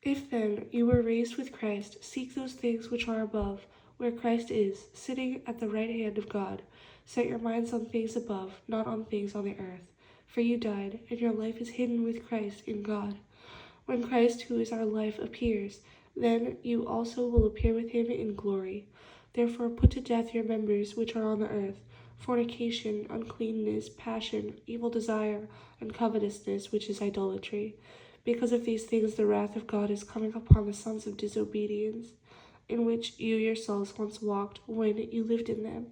If then you were raised with Christ, seek those things which are above, where Christ is, sitting at the right hand of God. Set your minds on things above, not on things on the earth. For you died, and your life is hidden with Christ in God. When Christ, who is our life, appears, then you also will appear with him in glory. Therefore put to death your members which are on the earth, fornication, uncleanness, passion, evil desire, and covetousness, which is idolatry. Because of these things the wrath of God is coming upon the sons of disobedience, in which you yourselves once walked when you lived in them.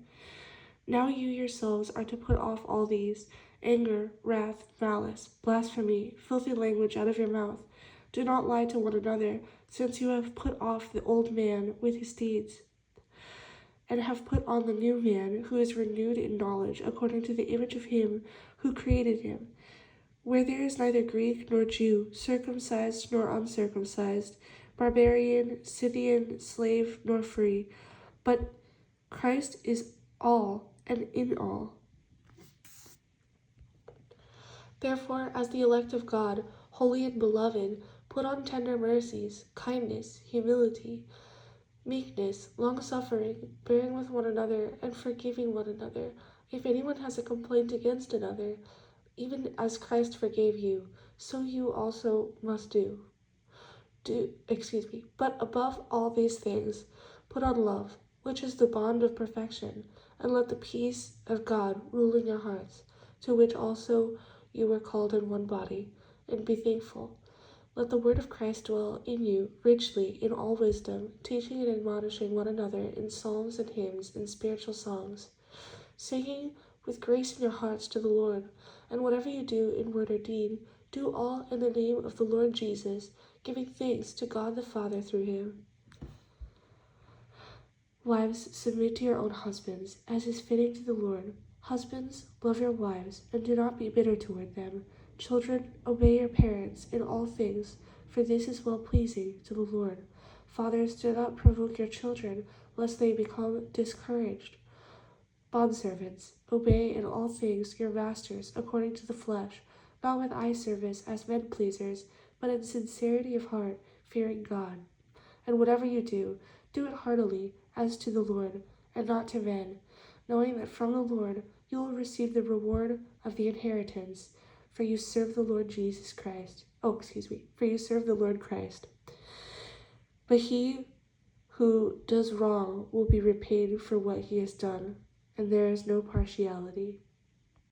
Now you yourselves are to put off all these: anger, wrath, malice, blasphemy, filthy language out of your mouth. Do not lie to one another, since you have put off the old man with his deeds, and have put on the new man, who is renewed in knowledge according to the image of him who created him, where there is neither Greek nor Jew, circumcised nor uncircumcised, barbarian, Scythian, slave nor free, but Christ is all and in all. Therefore, as the elect of God, holy and beloved, put on tender mercies, kindness, humility, meekness, long-suffering, bearing with one another, and forgiving one another. If anyone has a complaint against another, even as Christ forgave you, so you also must do. But above all these things, put on love, which is the bond of perfection, and let the peace of God rule in your hearts, to which also you were called in one body, and be thankful. Let the word of Christ dwell in you richly in all wisdom, teaching and admonishing one another in psalms and hymns and spiritual songs, singing with grace in your hearts to the Lord. And whatever you do in word or deed, do all in the name of the Lord Jesus, giving thanks to God the Father through him. Wives, submit to your own husbands, as is fitting to the Lord. Husbands, love your wives, and do not be bitter toward them. Children, obey your parents in all things, for this is well-pleasing to the Lord. Fathers, do not provoke your children, lest they become discouraged. Bondservants, obey in all things your masters according to the flesh, not with eye service as men-pleasers, but in sincerity of heart, fearing God. And whatever you do, do it heartily, as to the Lord, and not to men, knowing that from the Lord you will receive the reward of the inheritance, for you serve the Lord Jesus Christ. For you serve the Lord Christ. But he who does wrong will be repaid for what he has done, and there is no partiality.